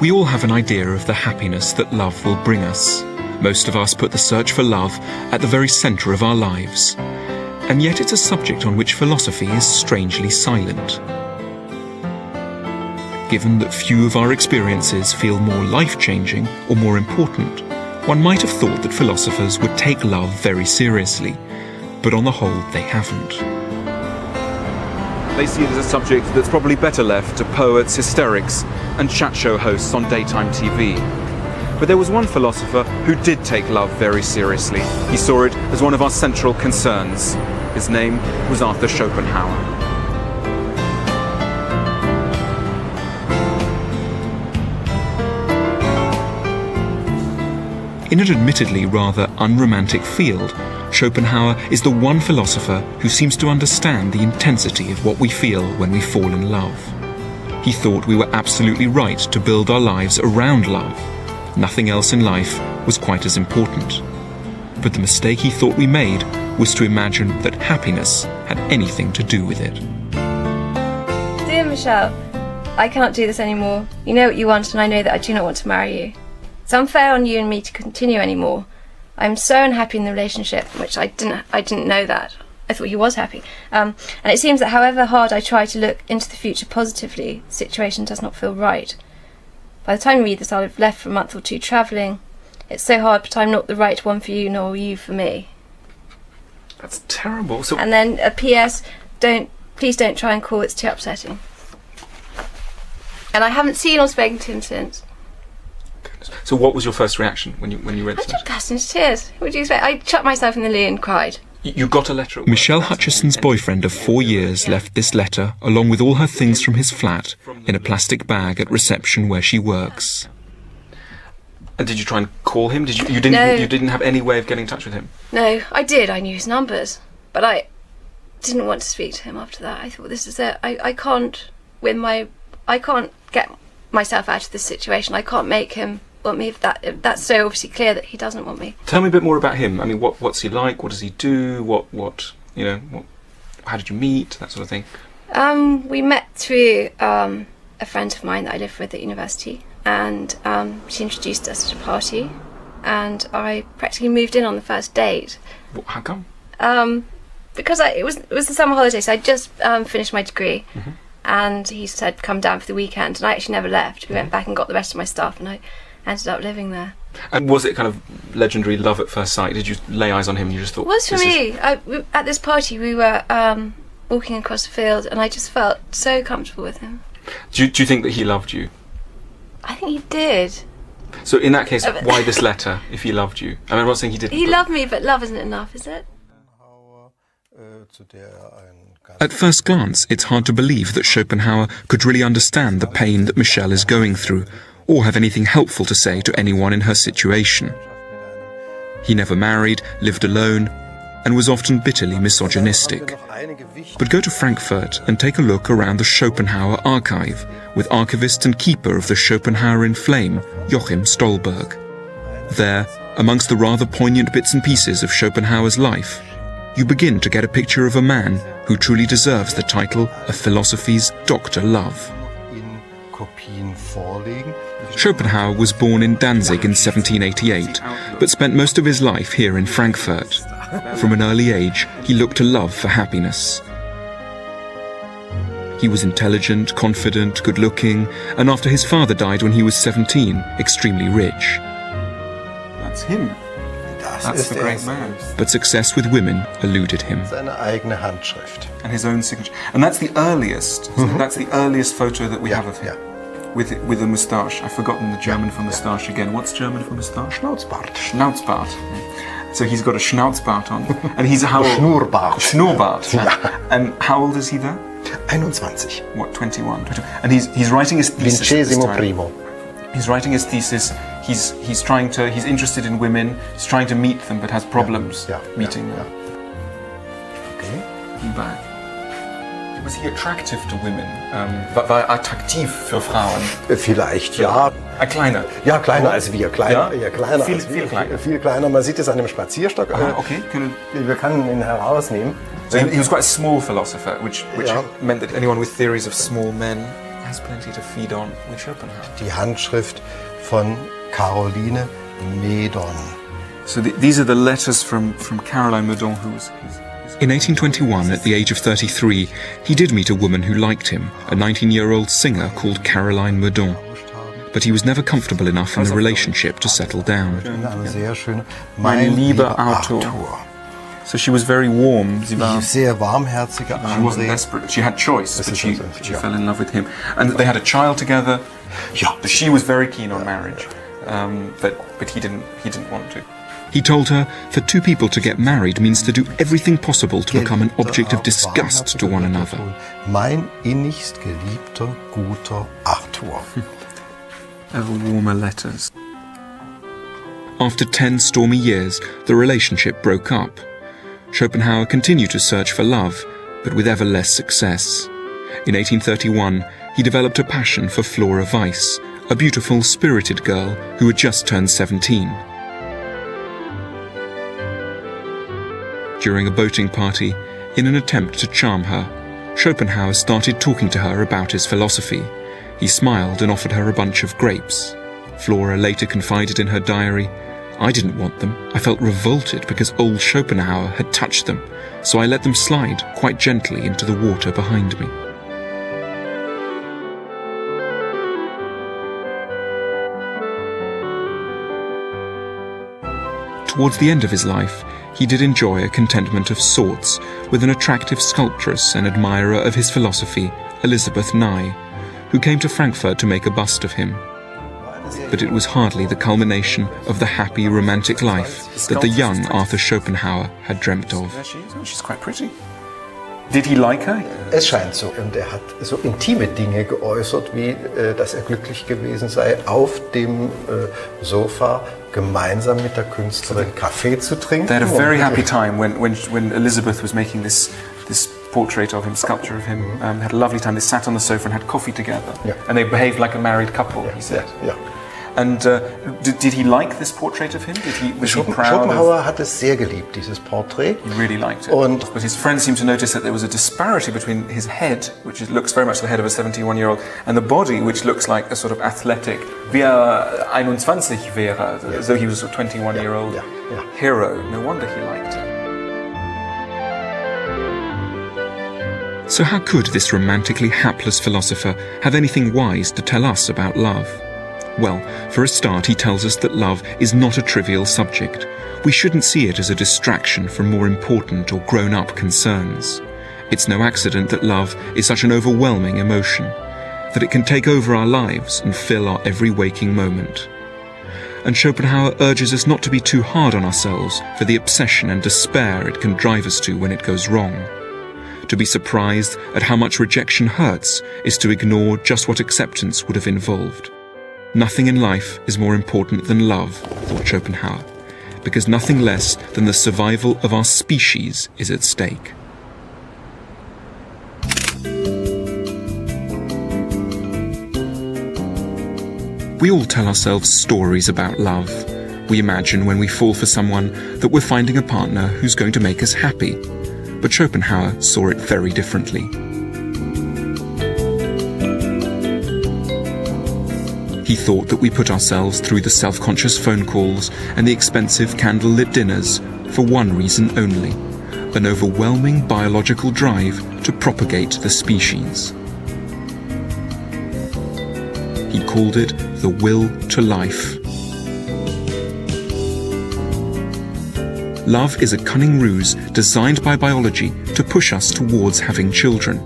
We all have an idea of the happiness that love will bring us. Most of us put the search for love at the very centre of our lives. And yet it's a subject on which philosophy is strangely silent. Given that few of our experiences feel more life-changing or more important, one might have thought that philosophers would take love very seriously, but on the whole they haven't. They see it as a subject that's probably better left to poets, hysterics, and chat show hosts on daytime TV. But there was one philosopher who did take love very seriously. He saw it as one of our central concerns. His name was Arthur Schopenhauer. In an admittedly rather unromantic field, Schopenhauer is the one philosopher who seems to understand the intensity of what we feel when we fall in love. He thought we were absolutely right to build our lives around love. Nothing else in life was quite as important. But the mistake he thought we made was to imagine that happiness had anything to do with it. Dear Michelle, I can't do this anymore. You know what you want, and I know that I do not want to marry you. It's unfair on you and me to continue anymore. I'm so unhappy in the relationship, which I didn't know that. I thought he was happy. And it seems that however hard I try to look into the future positively, the situation does not feel right. By the time you read this, I'll have left for a month or two travelling. It's so hard, but I'm not the right one for you, nor you for me. That's terrible. So and then a P.S. Please don't try and call. It's too upsetting. And I haven't seen or spoken to him since. So what was your first reaction when you read I this? just burst into tears. What do you expect? I shut myself in the loo and cried. You got a letter? Michelle Hutchison's boyfriend of 4 years left this letter, along with all her things from his flat, in a plastic bag at reception where she works. And did you try and call him? You didn't have any way of getting in touch with him? No, I did. I knew his numbers. But I didn't want to speak to him after that. I thought, this is it. I can't get myself out of this situation. I can't make him want me if that's so obviously clear that he doesn't want me. Tell me a bit more about him. I mean, what's he like? What does he do? How did you meet? That sort of thing. We met through a friend of mine that I lived with at university, and she introduced us at a party, and I practically moved in on the first date. How come? Because it was the summer holidays. So I just finished my degree, and he said come down for the weekend, and I actually never left. We went back and got the rest of my stuff, and I ended up living there. And was it kind of legendary love at first sight? Did you lay eyes on him and you just thought... It was for me. At this party we were walking across the field, and I just felt so comfortable with him. Do you think that he loved you? I think he did. So in that case, why this letter, if he loved you? I mean, I'm not saying he didn't. He loved me, but love isn't enough, is it? At first glance, it's hard to believe that Schopenhauer could really understand the pain that Michelle is going through, or have anything helpful to say to anyone in her situation. He never married, lived alone, and was often bitterly misogynistic. But go to Frankfurt and take a look around the Schopenhauer archive, with archivist and keeper of the Schopenhauer in Flame, Joachim Stolberg. There, amongst the rather poignant bits and pieces of Schopenhauer's life, you begin to get a picture of a man who truly deserves the title of philosophy's Dr. Love. Schopenhauer was born in Danzig in 1788, but spent most of his life here in Frankfurt. From an early age, he looked to love for happiness. He was intelligent, confident, good-looking, and after his father died when he was 17, extremely rich. That's him. That's the great man. But success with women eluded him. And his own signature. And that's the earliest. That's the earliest photo that we have of him. With a moustache. I've forgotten the German for moustache again. What's German for moustache? Schnauzbart. Schnauzbart. So he's got a Schnauzbart on. And he's how old? Schnurrbart. Schnurrbart. Ja. And how old is he there? 21. What, 21? And he's writing his thesis. Vincesimo primo. He's writing his thesis. He's interested in women. He's trying to meet them, but has problems meeting them. Okay. Back. Was he attractive to women? War attraktiv für Frauen? Vielleicht, ja. Kleiner? Ja, kleiner als wir. Kleiner, ja? Kleiner viel, als wir. Viel kleiner. Viel kleiner. Man sieht es an dem Spazierstock. Okay. Wir können ihn herausnehmen. So he was quite a small philosopher, which meant that anyone with theories of small men has plenty to feed on with Schopenhauer. Die Handschrift von Caroline Medon. So these are the letters from Caroline Medon, who was In 1821, at the age of 33, he did meet a woman who liked him, a 19-year-old singer called Caroline Medon. But he was never comfortable enough in the relationship to settle down. Eine sehr schöne, Mein lieber Arthur. So she was very warm. Die sehr warmherzige She wasn't desperate. She had choice, but she fell in love with him. And they had a child together. Ja. She was very keen on marriage, but he didn't want to. He told her that two people to get married means to do everything possible to become an object of disgust to one another. Mein innigst geliebter, guter Arthur. Ever warmer letters. After 10 stormy years, the relationship broke up. Schopenhauer continued to search for love, but with ever less success. In 1831, he developed a passion for Flora Weiss, a beautiful, spirited girl who had just turned 17. During a boating party, in an attempt to charm her, Schopenhauer started talking to her about his philosophy. He smiled and offered her a bunch of grapes. Flora later confided in her diary, "I didn't want them. I felt revolted because old Schopenhauer had touched them, so I let them slide quite gently into the water behind me." Towards the end of his life, he did enjoy a contentment of sorts with an attractive sculptress and admirer of his philosophy, Elizabeth Nye, who came to Frankfurt to make a bust of him. But it was hardly the culmination of the happy romantic life that the young Arthur Schopenhauer had dreamt of. There she is. Oh, she's quite pretty. Did he like her? Es scheint so. Und er hat so intime Dinge geäußert, wie dass er glücklich gewesen sei, auf dem Sofa gemeinsam mit der Künstlerin Kaffee zu trinken. They had a very happy time when Elizabeth was making this portrait of him, sculpture of him. They had a lovely time. They sat on the sofa and had coffee together. Yeah. And they behaved like a married couple, he said. Ja. And did he like this portrait of him? Was he proud Schopenhauer hat es sehr geliebt, dieses Porträt. He really liked it. Und but his friends seemed to notice that there was a disparity between his head, which looks very much the head of a 71-year-old, and the body, which looks like a sort of athletic, wie 21 wäre. So he was a 21-year-old hero. No wonder he liked it. So how could this romantically hapless philosopher have anything wise to tell us about love? Well, for a start, he tells us that love is not a trivial subject. We shouldn't see it as a distraction from more important or grown-up concerns. It's no accident that love is such an overwhelming emotion, that it can take over our lives and fill our every waking moment. And Schopenhauer urges us not to be too hard on ourselves for the obsession and despair it can drive us to when it goes wrong. To be surprised at how much rejection hurts is to ignore just what acceptance would have involved. Nothing in life is more important than love, thought Schopenhauer, because nothing less than the survival of our species is at stake. We all tell ourselves stories about love. We imagine when we fall for someone that we're finding a partner who's going to make us happy. But Schopenhauer saw it very differently. He thought that we put ourselves through the self-conscious phone calls and the expensive candle-lit dinners for one reason only: an overwhelming biological drive to propagate the species. He called it the will to life. Love is a cunning ruse designed by biology to push us towards having children.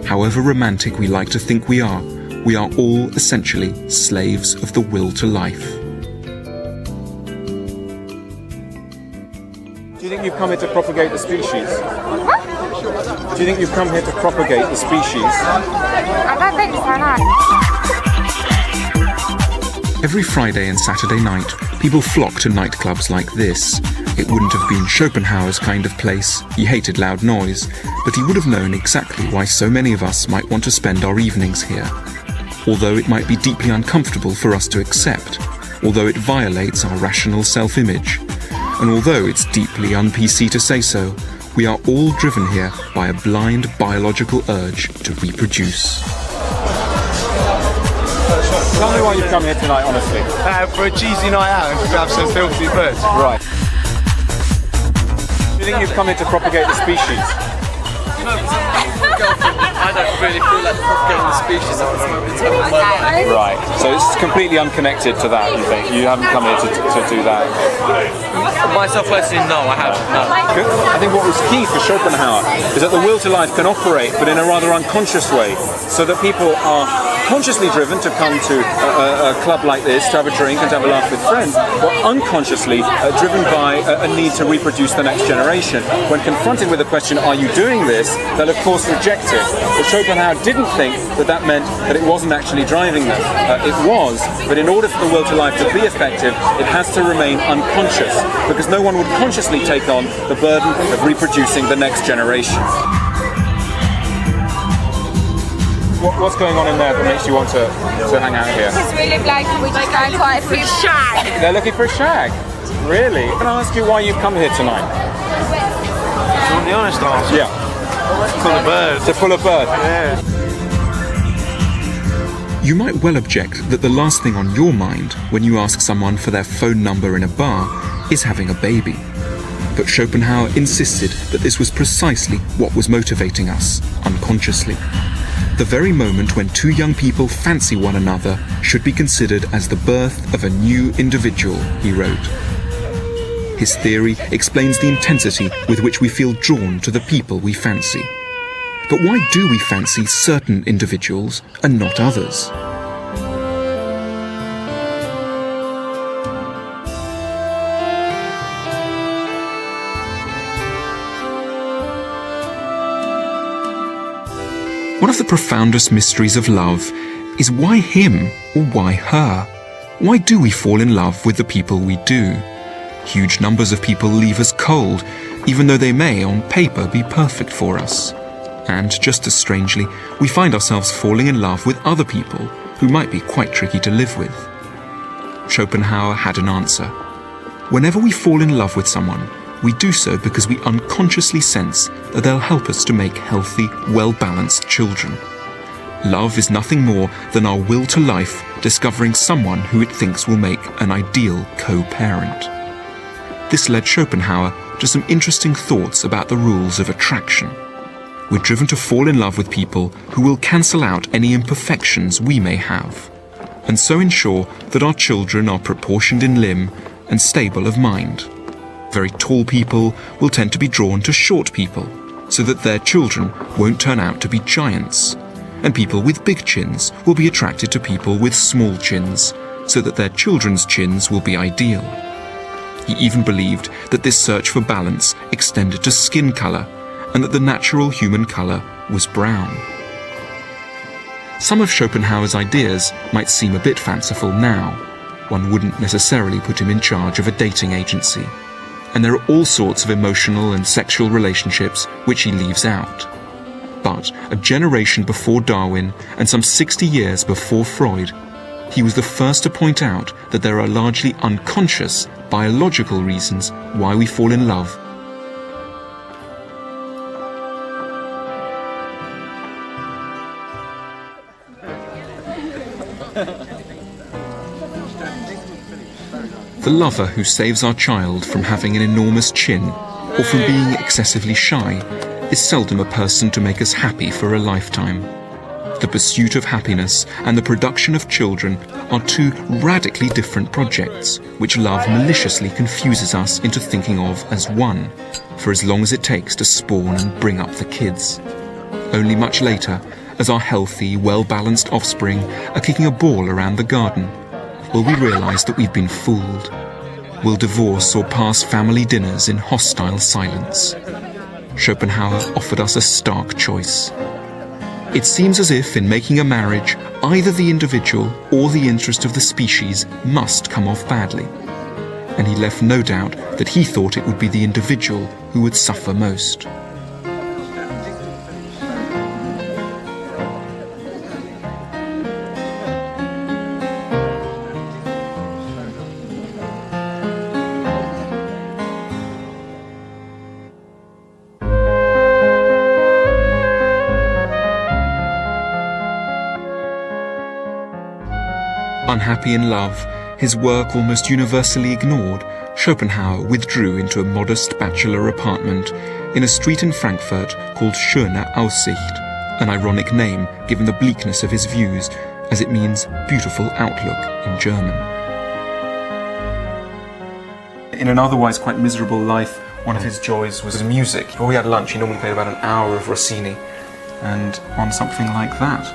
However romantic we like to think we are all essentially slaves of the will to life. Do you think you've come here to propagate the species? Do you think you've come here to propagate the species? I don't think so, no. Every Friday and Saturday night, people flock to nightclubs like this. It wouldn't have been Schopenhauer's kind of place. He hated loud noise, but he would have known exactly why so many of us might want to spend our evenings here. Although it might be deeply uncomfortable for us to accept, although it violates our rational self-image, and although it's deeply un-PC to say so, we are all driven here by a blind biological urge to reproduce. Tell me why you've come here tonight, honestly. For a cheesy night out and to grab some filthy birds. Right. Do you think you've come here to propagate the species? I don't really feel like propagating the species at this moment in time. Right. So it's completely unconnected to that, you think? You haven't come here to do that? Myself personally, no, I haven't. No. Good. I think what was key for Schopenhauer is that the will to life can operate, but in a rather unconscious way, so that people are consciously driven to come to a club like this, to have a drink and to have a laugh with friends, or unconsciously driven by a need to reproduce the next generation. When confronted with the question, are you doing this, they'll of course reject it. But Schopenhauer didn't think that that meant that it wasn't actually driving them. It was, but in order for the will to life to be effective, it has to remain unconscious, because no one would consciously take on the burden of reproducing the next generation. What's going on in there that makes you want to hang out here? It's really like we're just going quite a few shag. They're looking for a shag? Really? Can I ask you why you've come here tonight? To be honest answer? Yeah. Full of birds. To pull a bird? Yeah. You might well object that the last thing on your mind when you ask someone for their phone number in a bar is having a baby. But Schopenhauer insisted that this was precisely what was motivating us, unconsciously. The very moment when two young people fancy one another should be considered as the birth of a new individual, he wrote. His theory explains the intensity with which we feel drawn to the people we fancy. But why do we fancy certain individuals and not others? One of the profoundest mysteries of love is why him or why her? Why do we fall in love with the people we do? Huge numbers of people leave us cold, even though they may, on paper, be perfect for us. And just as strangely, we find ourselves falling in love with other people who might be quite tricky to live with. Schopenhauer had an answer. Whenever we fall in love with someone, we do so because we unconsciously sense that they'll help us to make healthy, well-balanced children. Love is nothing more than our will to life discovering someone who it thinks will make an ideal co-parent. This led Schopenhauer to some interesting thoughts about the rules of attraction. We're driven to fall in love with people who will cancel out any imperfections we may have, and so ensure that our children are proportioned in limb and stable of mind. Very tall people will tend to be drawn to short people, so that their children won't turn out to be giants. And people with big chins will be attracted to people with small chins, so that their children's chins will be ideal. He even believed that this search for balance extended to skin colour, and that the natural human colour was brown. Some of Schopenhauer's ideas might seem a bit fanciful now. One wouldn't necessarily put him in charge of a dating agency. And there are all sorts of emotional and sexual relationships which he leaves out. But a generation before Darwin and some 60 years before Freud, he was the first to point out that there are largely unconscious biological reasons why we fall in love. The lover who saves our child from having an enormous chin or from being excessively shy is seldom a person to make us happy for a lifetime. The pursuit of happiness and the production of children are two radically different projects, which love maliciously confuses us into thinking of as one, for as long as it takes to spawn and bring up the kids. Only much later, as our healthy, well-balanced offspring are kicking a ball around the garden, will we realise that we've been fooled? Will divorce or pass family dinners in hostile silence? Schopenhauer offered us a stark choice. It seems as if in making a marriage, either the individual or the interest of the species must come off badly. And he left no doubt that he thought it would be the individual who would suffer most. Unhappy in love, his work almost universally ignored, Schopenhauer withdrew into a modest bachelor apartment in a street in Frankfurt called Schöne Aussicht, an ironic name given the bleakness of his views, as it means beautiful outlook in German. In an otherwise quite miserable life, one of his joys was music. Before we had lunch, he normally played about an hour of Rossini, and on something like that.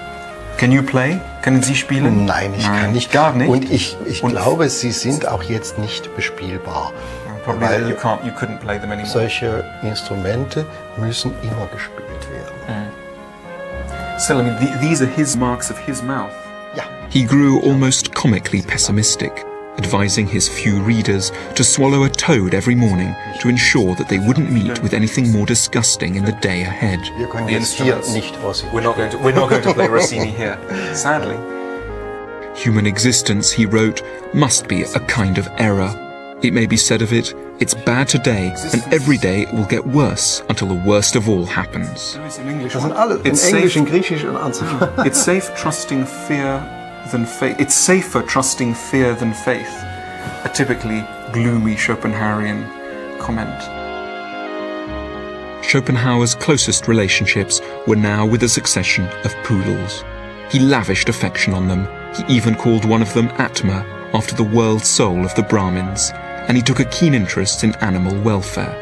Can you play? Können Sie spielen? Nein, ich kann nicht. Gar nicht. Und ich glaube, sie sind auch jetzt nicht bespielbar. Probably weil that you couldn't play them anymore. solche Instrumente müssen immer gespielt werden. Still, I mean, these are his marks of his mouth. Ja. He grew almost comically pessimistic, advising his few readers to swallow a toad every morning to ensure that they wouldn't meet with anything more disgusting in the day ahead. Wir können The jetzt hier instruments. nicht Rossini. We're not going to play Rossini here, sadly. Human existence, he wrote, must be a kind of error. It may be said of it, it's bad today, and every day it will get worse until the worst of all happens. It's in English. Das sind alle in It's Englisch, safe- in Griechisch und Anzeichen. It's safe trusting fear than faith. It's safer trusting fear than faith. A typically gloomy Schopenhauerian comment. Schopenhauer's closest relationships were now with a succession of poodles. He lavished affection on them. He even called one of them Atma, after the world soul of the Brahmins, and he took a keen interest in animal welfare.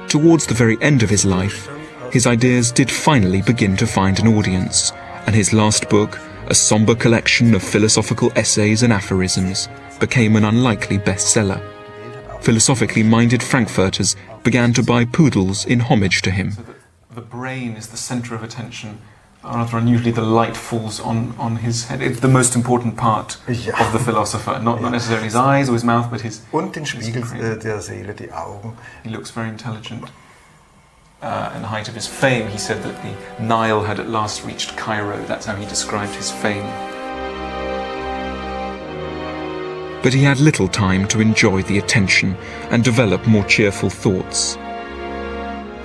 Towards the very end of his life, his ideas did finally begin to find an audience, and his last book, a somber collection of philosophical essays and aphorisms, became an unlikely bestseller. Philosophically minded Frankfurters began to buy poodles in homage to him. The brain is the centre of attention. Rather unusually, the light falls on his head. It's the most important part Ja. of the philosopher. Not necessarily his eyes or his mouth, but his... Und den his Spiegel brain. der Seele, die Augen. He looks very intelligent. In the height of his fame, he said that the Nile had at last reached Cairo. That's how he described his fame. But he had little time to enjoy the attention and develop more cheerful thoughts.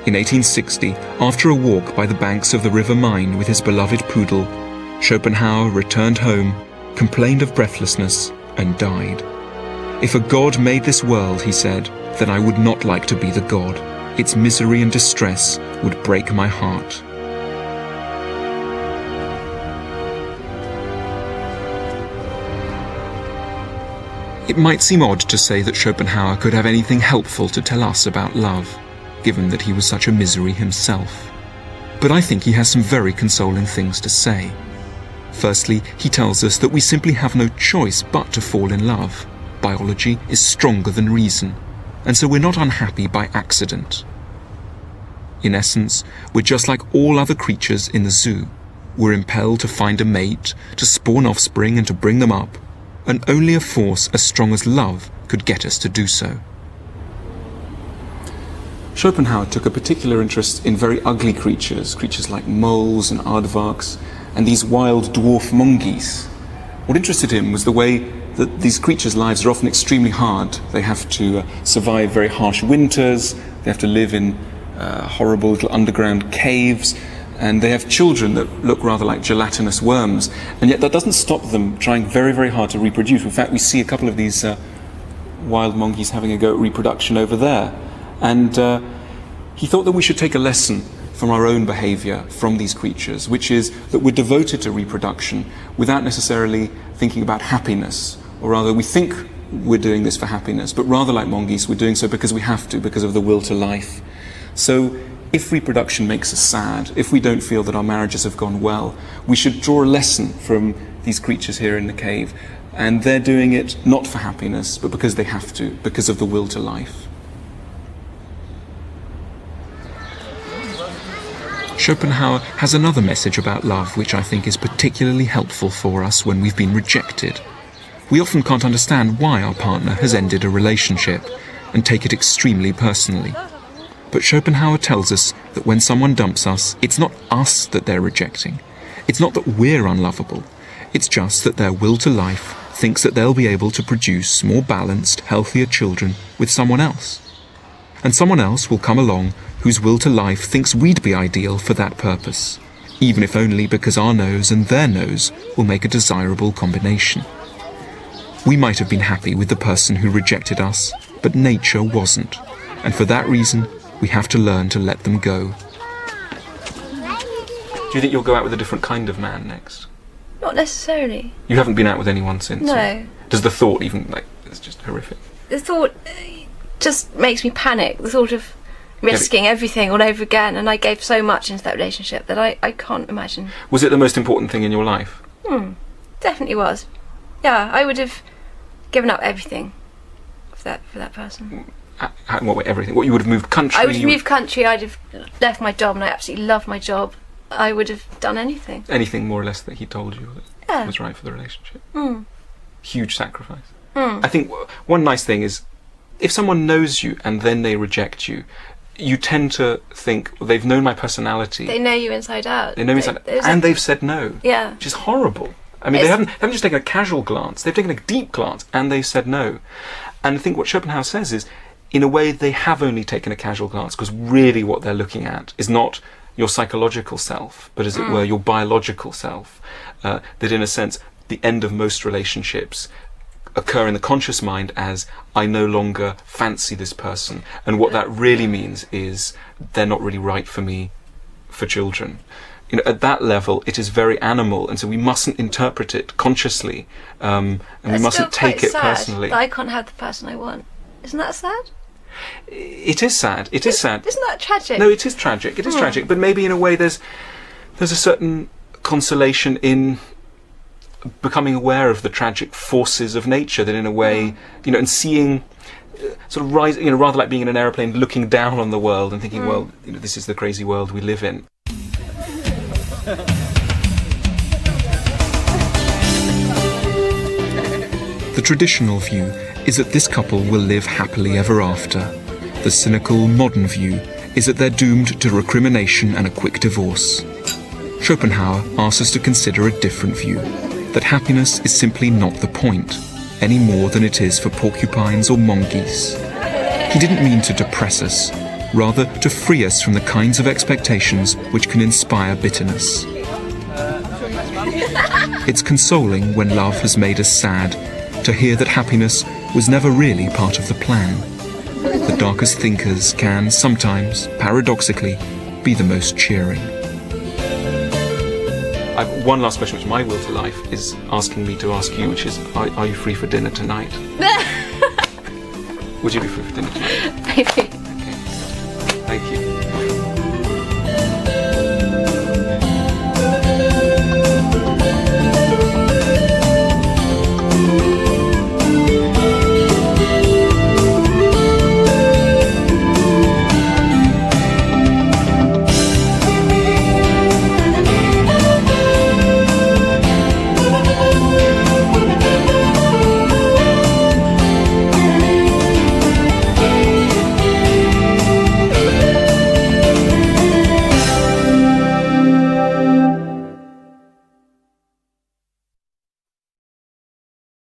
In 1860, after a walk by the banks of the River Main with his beloved poodle, Schopenhauer returned home, complained of breathlessness, and died. If a god made this world, he said, then I would not like to be the god. Its misery and distress would break my heart. It might seem odd to say that Schopenhauer could have anything helpful to tell us about love, given that he was such a misery himself. But I think he has some very consoling things to say. Firstly, he tells us that we simply have no choice but to fall in love. Biology is stronger than reason, and so we're not unhappy by accident. In essence, we're just like all other creatures in the zoo. We're impelled to find a mate, to spawn offspring and to bring them up, and only a force as strong as love could get us to do so. Schopenhauer took a particular interest in very ugly creatures like moles and aardvarks, and these wild dwarf monkeys. What interested him was the way that these creatures' lives are often extremely hard. They have to survive very harsh winters, they have to live in horrible little underground caves, and they have children that look rather like gelatinous worms, and yet that doesn't stop them trying very, very hard to reproduce. In fact, we see a couple of these wild monkeys having a go at reproduction over there. And he thought that we should take a lesson from our own behaviour from these creatures, which is that we're devoted to reproduction without necessarily thinking about happiness, or rather we think we're doing this for happiness, but rather like monkeys, we're doing so because we have to, because of the will to life. So if reproduction makes us sad, if we don't feel that our marriages have gone well, we should draw a lesson from these creatures here in the cave, and they're doing it not for happiness, but because they have to, because of the will to life. Schopenhauer has another message about love which I think is particularly helpful for us when we've been rejected. We often can't understand why our partner has ended a relationship and take it extremely personally. But Schopenhauer tells us that when someone dumps us, it's not us that they're rejecting. It's not that we're unlovable. It's just that their will to life thinks that they'll be able to produce more balanced, healthier children with someone else. And someone else will come along whose will to life thinks we'd be ideal for that purpose, even if only because our nose and their nose will make a desirable combination. We might have been happy with the person who rejected us, but nature wasn't, and for that reason we have to learn to let them go. Do you think you'll go out with a different kind of man next? Not necessarily. You haven't been out with anyone since? No. Or does the thought even, like, it's just horrific? The thought just makes me panic, the thought of risking everything all over again, and I gave so much into that relationship that I can't imagine. Was it the most important thing in your life? Definitely was. Yeah, I would have given up everything for that person. In what way, everything? What, you would have moved country? I would have moved country, I'd have left my job, and I absolutely love my job. I would have done anything. Anything more or less that he told you that was right for the relationship? Huge sacrifice. I think one nice thing is, if someone knows you and then they reject you, you tend to think, well, they've known my personality. They know you inside out. They know me inside out, and they've said no. Yeah. Which is horrible. I mean, they haven't just taken a casual glance, they've taken a deep glance, and they've said no. And I think what Schopenhauer says is, in a way, they have only taken a casual glance, because really what they're looking at is not your psychological self, but as it were, your biological self. That in a sense, the end of most relationships occur in the conscious mind as, I no longer fancy this person. And what that really means is, they're not really right for me for children. You know, at that level, it is very animal, and so we mustn't interpret it consciously, and we mustn't take it personally. I can't have the person I want. Isn't that sad? It is sad. It is sad. Isn't that tragic? No, it is tragic. It is tragic. But maybe in a way, there's a certain consolation in becoming aware of the tragic forces of nature. That in a way, you know, and seeing sort of rise, you know, rather like being in an aeroplane, looking down on the world and thinking, well, you know, this is the crazy world we live in. The traditional view is that this couple will live happily ever after. The cynical, modern view is that they're doomed to recrimination and a quick divorce. Schopenhauer asks us to consider a different view, that happiness is simply not the point, any more than it is for porcupines or monkeys. He didn't mean to depress us, rather to free us from the kinds of expectations which can inspire bitterness. It's consoling when love has made us sad, to hear that happiness was never really part of the plan. The darkest thinkers can sometimes, paradoxically, be the most cheering. I've one last question, which my will to life is asking me to ask you, which is, are you free for dinner tonight? Would you be free for dinner tonight? Maybe.